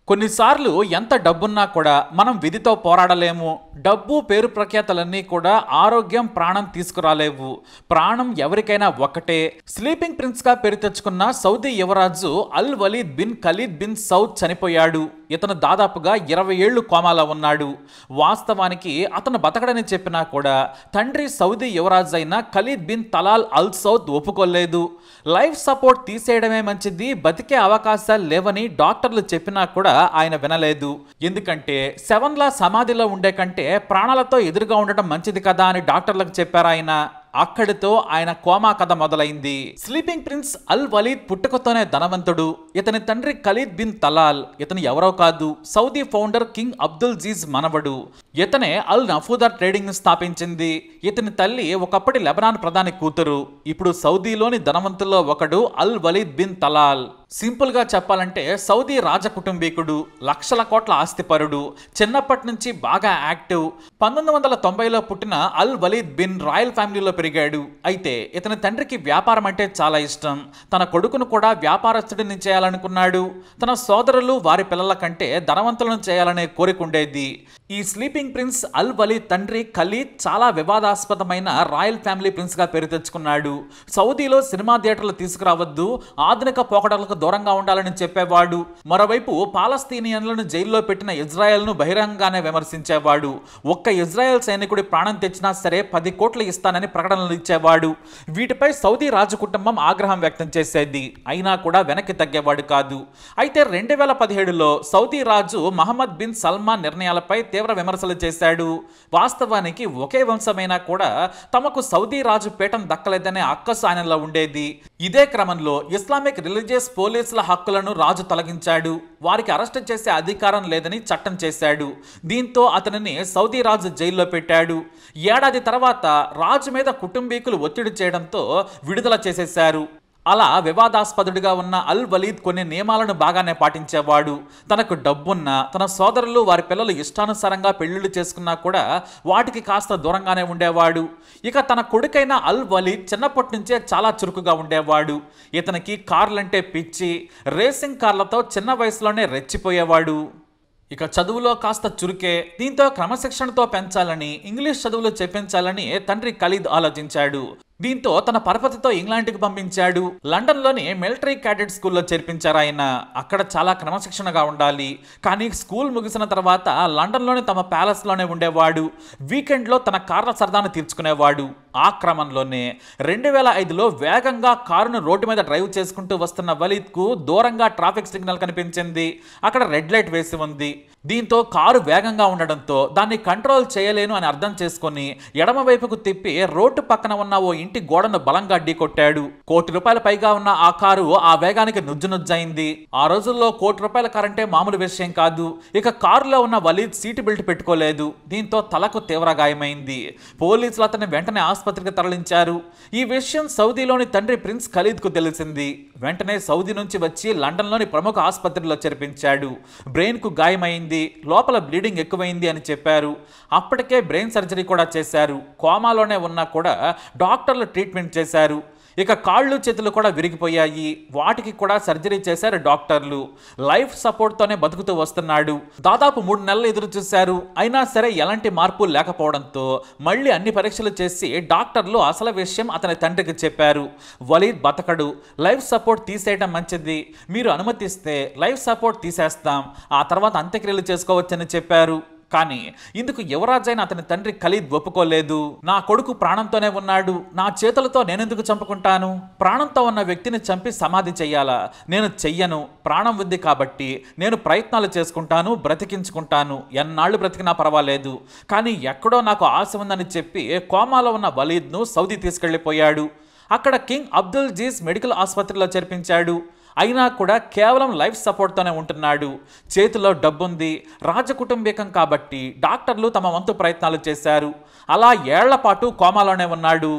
కొన్నిసార్లు ఎంత డబ్బున్నా కూడా మనం విధితో పోరాడలేము. డబ్బు పేరు ప్రఖ్యాతలన్నీ కూడా ఆరోగ్యం ప్రాణం తీసుకురాలేవు. ప్రాణం ఎవరికైనా ఒక్కటే. స్లీపింగ్ ప్రిన్స్ గా పేరు తెచ్చుకున్న సౌదీ యువరాజు Al Waleed bin Khalid bin Saud చనిపోయాడు. ఇతను దాదాపుగా 20 ఏళ్లు కోమాలో ఉన్నాడు. వాస్తవానికి అతను బతకడని చెప్పినా కూడా తండ్రి సౌదీ యువరాజు అయిన Khalid bin Talal Al Saud ఒప్పుకోలేదు. లైఫ్ సపోర్ట్ తీసేయడమే మంచిది, బతికే అవకాశాలు లేవని డాక్టర్లు చెప్పినా కూడా ఆయన వినలేదు. ఎందుకంటే శవంలా సమాధిలో ఉండే కంటే ప్రాణాలతో ఎదురుగా ఉండటం మంచిది కదా అని డాక్టర్లకు చెప్పారు ఆయన. అక్కడితో ఆయన కోమా కథ మొదలైంది. స్లీపింగ్ ప్రిన్స్ అల్ వలీద్ పుట్టుకతోనే ధనవంతుడు. ఇతని తండ్రి ఖలీద్ బిన్ తలాల్. ఇతను ఎవరో కాదు, సౌదీ ఫౌండర్ కింగ్ అబ్దుల్ జీజ్ మనవడు. ఇతనే అల్ నఫూదా ట్రేడింగ్ ను స్థాపించింది. ఇతని తల్లి ఒకప్పటి లెబనాన్ ప్రధాని కూతురు. ఇప్పుడు సౌదీలోని ధనవంతుల్లో ఒకడు అల్ వలీద్ బిన్ తలాల్. సింపుల్ గా చెప్పాలంటే సౌదీ రాజ కుటుంబీకుడు, లక్షల కోట్ల ఆస్తిపరుడు, చిన్నప్పటి నుంచి బాగా యాక్టివ్. 1990లో పుట్టిన అల్ వలీద్ బిన్ రాయల్ ఫ్యామిలీలో పెరిగాడు. అయితే ఇతని తండ్రికి వ్యాపారం అంటే చాలా ఇష్టం. తన కొడుకును కూడా వ్యాపారస్తుడిని చేయాలనుకున్నాడు. తన సోదరులు వారి పిల్లల కంటే ధనవంతులను చేయాలనే కోరిక ఉండేది. ఈ స్లీపింగ్ ప్రిన్స్ అల్ వలీద్ తండ్రి ఖలీద్ చాలా వివాదాస్పదమైన రాయల్ ఫ్యామిలీ ప్రిన్స్ గా పేరు తెచ్చుకున్నాడు. సౌదీలో సినిమా థియేటర్లు తీసుకురావద్దు, ఆధునిక పోకడలకు దూరంగా ఉండాలని చెప్పేవాడు. మరోవైపు పాలస్తీనియన్లను జైల్లో పెట్టిన ఇజ్రాయెల్ ను బహిరంగంగానే విమర్శించేవాడు. ఒక్క ఇజ్రాయెల్ సైనికుడి ప్రాణం తెచ్చినా సరే 10 కోట్లు ఇస్తానని ప్రకటనలు ఇచ్చేవాడు. వీటిపై సౌదీ రాజకుటుంబం ఆగ్రహం వ్యక్తం చేసేది. అయినా కూడా వెనక్కి తగ్గేవాడు కాదు. అయితే 2017లో సౌదీ రాజు మహమ్మద్ బిన్ సల్మాన్ నిర్ణయాలపై తీవ్ర విమర్శలు చేశాడు. వాస్తవానికి ఒకే వంశమైనా కూడా తమకు సౌదీ రాజు పీఠం దక్కలేదనే అక్కసు ఆయనలో ఉండేది. ఇదే క్రమంలో ఇస్లామిక్ రిలీజియస్ పోలీసుల హక్కులను రాజు తొలగించాడు. వారికి అరెస్ట్ చేసే అధికారం లేదని చట్టం చేశాడు. దీంతో అతనిని సౌదీ రాజు జైల్లో పెట్టాడు. ఏడాది తర్వాత రాజు మీద కుటుంబీకులు ఒత్తిడి చేయడంతో విడుదల చేసేశారు. అలా వివాదాస్పదుడిగా ఉన్న అల్ వలీద్ కొన్ని నియమాలను బాగానే పాటించేవాడు. తనకు డబ్బున్నా, తన సోదరులు వారి పిల్లలు ఇష్టానుసారంగా పెళ్లిళ్ళు చేసుకున్నా కూడా వాటికి కాస్త దూరంగానే ఉండేవాడు. ఇక తన కొడుకైన అల్ వలీద్ చిన్నప్పటి నుంచే చాలా చురుకుగా ఉండేవాడు. ఇతనికి కార్లంటే పిచ్చి. రేసింగ్ కార్లతో చిన్న వయసులోనే రెచ్చిపోయేవాడు. ఇక చదువులో కాస్త చురుకే. దీంతో క్రమశిక్షణతో పెంచాలని, ఇంగ్లీష్ చదువులు చెప్పించాలని తండ్రి ఖలీద్ ఆలోచించాడు. దీంతో తన పరపతితో ఇంగ్లాండ్కి పంపించాడు. లండన్లోని మిలిటరీ క్యాడెట్ స్కూల్లో చేర్పించారు ఆయన. అక్కడ చాలా క్రమశిక్షణగా ఉండాలి. కానీ స్కూల్ ముగిసిన తర్వాత లండన్లోని తమ ప్యాలెస్లోనే ఉండేవాడు. వీకెండ్లో తన కార్ల సరదాను తీర్చుకునేవాడు. ఆ క్రమంలోనే 2005లో వేగంగా కారును రోడ్డు మీద డ్రైవ్ చేసుకుంటూ వస్తున్న వలీద్కు దూరంగా ట్రాఫిక్ సిగ్నల్ కనిపించింది. అక్కడ రెడ్ లైట్ వేసి ఉంది. దీంతో కారు వేగంగా ఉండడంతో దాన్ని కంట్రోల్ చేయలేను అని అర్థం చేసుకుని ఎడమ వైపుకు తిప్పి రోడ్డు పక్కన ఉన్న ఓ ఇంటి గోడను బలంగా ఢీకొట్టాడు. ₹1,00,00,000 పైగా ఉన్న ఆ కారు ఆ వేగానికి నుజ్జునుజ్జైంది. ఆ రోజుల్లో ₹1,00,00,000 కారంటే మామూలు విషయం కాదు. ఇక కారులో ఉన్న వలీద్ సీటు బెల్ట్ పెట్టుకోలేదు. దీంతో తలకు తీవ్ర గాయమైంది. పోలీసులు అతన్ని వెంటనే ఆసుపత్రికి తరలించారు. ఈ విషయం సౌదీలోని తండ్రి ప్రిన్స్ ఖలీద్ కు తెలిసింది. వెంటనే సౌదీ నుంచి వచ్చి లండన్లోని ప్రముఖ ఆసుపత్రిలో చేర్పించాడు. బ్రెయిన్ కు గాయమైంది, లోపల బ్లీడింగ్ ఎక్కువైంది అని చెప్పారు. అప్పటికే బ్రెయిన్ సర్జరీ కూడా చేశారు. కోమాలోనే ఉన్నా కూడా డాక్టర్లు ట్రీట్మెంట్ చేశారు. ఇక కాళ్ళు చేతులు కూడా విరిగిపోయాయి. వాటికి కూడా సర్జరీ చేశారు డాక్టర్లు. లైఫ్ సపోర్ట్తోనే బతుకుతూ వస్తున్నాడు. దాదాపు 3 నెలలు ఎదురు చూశారు. అయినా సరే ఎలాంటి మార్పు లేకపోవడంతో మళ్ళీ అన్ని పరీక్షలు చేసి డాక్టర్లు అసలు విషయం అతని తండ్రికి చెప్పారు. వలీద్ బతకడు, లైఫ్ సపోర్ట్ తీసేయడం మంచిది, మీరు అనుమతిస్తే లైఫ్ సపోర్ట్ తీసేస్తాం, ఆ తర్వాత అంత్యక్రియలు చేసుకోవచ్చని చెప్పారు. కానీ ఇందుకు యువరాజైన అతని తండ్రి ఖలీద్ ఒప్పుకోలేదు. నా కొడుకు ప్రాణంతోనే ఉన్నాడు, నా చేతులతో నేనెందుకు చంపుకుంటాను? ప్రాణంతో ఉన్న వ్యక్తిని చంపి సమాధి చెయ్యాలా? నేను చెయ్యను. ప్రాణం ఉంది కాబట్టి నేను ప్రయత్నాలు చేసుకుంటాను, బ్రతికించుకుంటాను. ఎన్నాళ్ళు బ్రతికినా పర్వాలేదు. కానీ ఎక్కడో నాకు ఆశ ఉందని చెప్పి కోమాలో ఉన్న వలీద్ను సౌదీ తీసుకెళ్లిపోయాడు. అక్కడ కింగ్ అబ్దుల్ జీజ్ మెడికల్ ఆసుపత్రిలో చేర్పించాడు. అయినా కూడా కేవలం లైఫ్ సపోర్ట్తోనే ఉంటున్నాడు. చేతిలో డబ్బుంది, రాజకుటుంబీకం కాబట్టి డాక్టర్లు తమ వంతు ప్రయత్నాలు చేశారు. అలా ఏళ్ల పాటు కోమాలోనే ఉన్నాడు.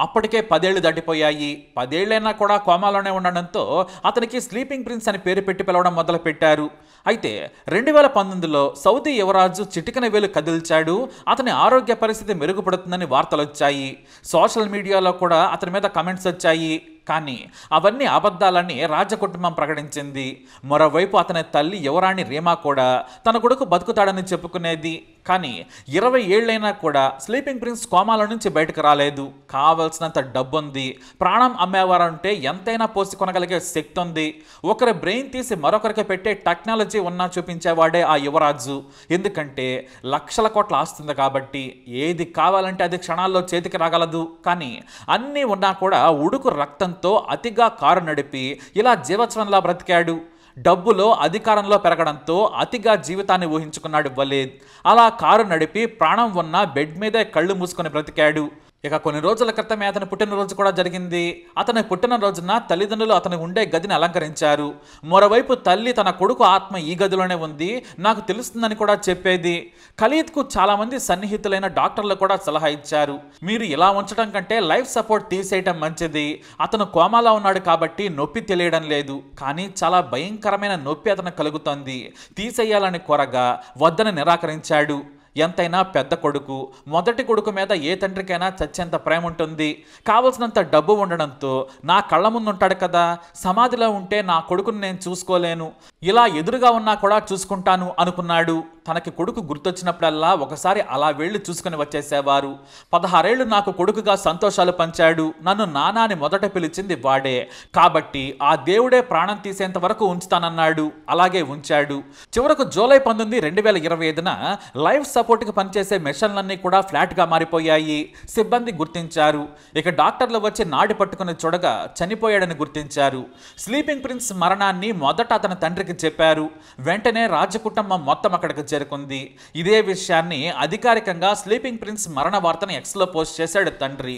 అప్పటికే 10 ఏళ్లు దాటిపోయాయి. 10 ఏళ్లైనా కూడా కోమాలోనే ఉండడంతో అతనికి స్లీపింగ్ ప్రిన్స్ అని పేరు పెట్టి పిలవడం మొదలుపెట్టారు. అయితే 2019లో సౌదీ యువరాజు చిటికెన వేలు కదిల్చాడు. అతని ఆరోగ్య పరిస్థితి మెరుగుపడుతుందని వార్తలు వచ్చాయి. సోషల్ మీడియాలో కూడా అతని మీద కమెంట్స్ వచ్చాయి. కానీ అవన్నీ అబద్ధాలని రాజకుటుంబం ప్రకటించింది. మరోవైపు అతని తల్లి యువరాణి రీమా కూడా తన కొడుకు బతుకుతాడని చెప్పుకునేది. కానీ 20 ఏళ్లైనా కూడా స్లీపింగ్ ప్రిన్స్ కోమాల నుంచి బయటకు రాలేదు. కావలసినంత డబ్బుంది, ప్రాణం అమ్మేవారంటే ఎంతైనా పోసి కొనగలిగే శక్తి ఉంది. ఒకరి బ్రెయిన్ తీసి మరొకరికి పెట్టే టెక్నాలజీ ఉన్నా చూపించేవాడే ఆ యువరాజు. ఎందుకంటే లక్షల కోట్ల ఆస్తుంది కాబట్టి ఏది కావాలంటే అది క్షణాల్లో చేతికి రాగలదు. కానీ అన్నీ ఉన్నా కూడా ఉడుకు రక్తంతో అతిగా కారు నడిపి ఇలా జీవత్వంలా బ్రతికాడు. డబ్బులో అధికారంలో పెరగడంతో అతిగా జీవితాన్ని ఊహించుకున్నాడు వలీద్. అలా కారు నడిపి ప్రాణం ఉన్న బెడ్ మీదే కళ్ళు మూసుకొని బ్రతికాడు. ఇక కొన్ని రోజుల క్రితమే అతని పుట్టినరోజు కూడా జరిగింది. అతని పుట్టినరోజున తల్లిదండ్రులు అతని ఉండే గదిని అలంకరించారు. మరోవైపు తల్లి తన కొడుకు ఆత్మ ఈ గదిలోనే ఉంది, నాకు తెలుస్తుందని కూడా చెప్పేది. ఖలీద్కు చాలామంది సన్నిహితులైన డాక్టర్లు కూడా సలహా ఇచ్చారు, మీరు ఇలా ఉంచడం కంటే లైఫ్ సపోర్ట్ తీసేయటం మంచిది. అతను కోమాలో ఉన్నాడు కాబట్టి నొప్పి తెలియడం లేదు, కానీ చాలా భయంకరమైన నొప్పి అతను కలుగుతోంది. తీసేయాలని కోరగా వద్దని నిరాకరించాడు. ఎంతైనా పెద్ద కొడుకు, మొదటి కొడుకు మీద ఏ తండ్రికైనా చచ్చేంత ప్రేమ ఉంటుంది. కావలసినంత డబ్బు ఉండడంతో నా కళ్ళ ముందు ఉంటాడు కదా, సమాధిలో ఉంటే నా కొడుకుని నేను చూసుకోలేను, ఇలా ఎదురుగా ఉన్నా కూడా చూసుకుంటాను అనుకున్నాడు. తనకి కొడుకు గుర్తొచ్చినప్పుడల్లా ఒకసారి అలా వెళ్ళి చూసుకుని వచ్చేసేవారు. 16 ఏళ్లు నాకు కొడుకుగా సంతోషాలు పంచాడు, నన్ను నాన్న అని మొదట పిలిచింది వాడే, కాబట్టి ఆ దేవుడే ప్రాణం తీసేంత వరకు ఉంచుతానన్నాడు. అలాగే ఉంచాడు. చివరకు జూలై 19, 2025న లైఫ్ సపోర్ట్కి పనిచేసే మెషన్లన్నీ కూడా ఫ్లాట్గా మారిపోయాయి. సిబ్బంది గుర్తించారు. ఇక డాక్టర్లు వచ్చి నాడి పట్టుకుని చూడగా చనిపోయాడని గుర్తించారు. స్లీపింగ్ ప్రిన్స్ మరణాన్ని మొదట అతని తండ్రికి చెప్పారు. వెంటనే రాజకుటుంబం మొత్తం అక్కడికి చేరుకుంది. ఇదే విషయాన్ని అధికారికంగా స్లీపింగ్ ప్రిన్స్ మరణ వార్తను ఎక్స్లో పోస్ట్ చేశాడు తండ్రి.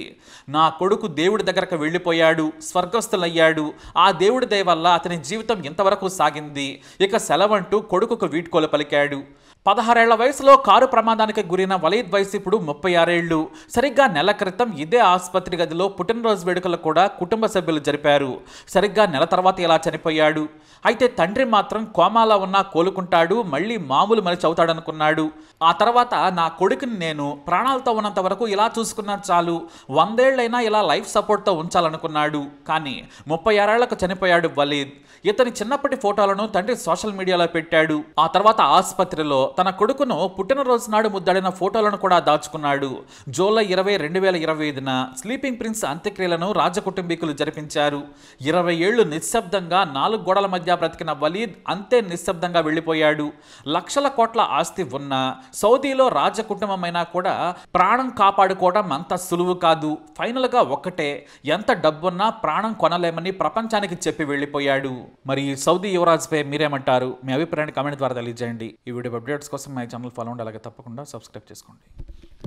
నా కొడుకు దేవుడి దగ్గరకు వెళ్ళిపోయాడు, స్వర్గస్థులయ్యాడు, ఆ దేవుడి దయ వల్ల అతని జీవితం ఇంతవరకు సాగింది, ఇక సెలవంటూ కొడుకుకు వీడ్కోలు పలికాడు. 16 ఏళ్ల వయసులో కారు ప్రమాదానికి గురైన వలీద్ వయసు ఇప్పుడు 36 ఏళ్లు. సరిగ్గా నెల క్రితం ఇదే ఆసుపత్రి గదిలో పుట్టినరోజు వేడుకలు కూడా కుటుంబ సభ్యులు జరిపారు. సరిగ్గా నెల తర్వాత ఇలా చనిపోయాడు. అయితే తండ్రి మాత్రం కోమాలో ఉన్నా కోలుకుంటాడు, మళ్ళీ మామూలు మనిషి అవుతాడనుకున్నాడు. ఆ తర్వాత నా కొడుకుని నేను ప్రాణాలతో ఉన్నంత వరకు ఇలా చూసుకున్నా చాలు, 100 ఏళ్లైనా ఇలా లైఫ్ సపోర్ట్తో ఉంచాలనుకున్నాడు. కానీ 36 ఏళ్లకు చనిపోయాడు వలీద్. ఇతని చిన్నప్పటి ఫోటోలను తండ్రి సోషల్ మీడియాలో పెట్టాడు. ఆ తర్వాత ఆసుపత్రిలో తన కొడుకును పుట్టినరోజు నాడు ముద్దాడిన ఫోటోలను కూడా దాచుకున్నాడు. జూలై 20, 2025న స్లీపింగ్ ప్రిన్స్ అంత్యక్రియలను రాజకుటుంబీకులు జరిపించారు. 20 ఏళ్లు నిశ్శబ్దంగా 4 గోడల మధ్య బ్రతికిన వలీద్ అంతే నిశ్శబ్దంగా వెళ్ళిపోయాడు. లక్షల కోట్ల ఆస్తి ఉన్నా, సౌదీలో రాజకుటుంబమైనా కూడా ప్రాణం కాపాడుకోవడం అంత సులువు కాదు. ఫైనల్ గా ఒక్కటే, ఎంత డబ్బున్నా ప్రాణం కొనలేమని ప్రపంచానికి చెప్పి వెళ్ళిపోయాడు. మరి సౌదీ యువరాజుపై మీరేమంటారు? మీ అభిప్రాయాన్ని కామెంట్ ద్వారా తెలియజేయండి. ఈ వీడియో అప్డేట్స్ కోసం మా ఛానల్ ఫాలో అవ్వండి, అలాగే తప్పకుండా సబ్స్క్రైబ్ చేసుకోండి.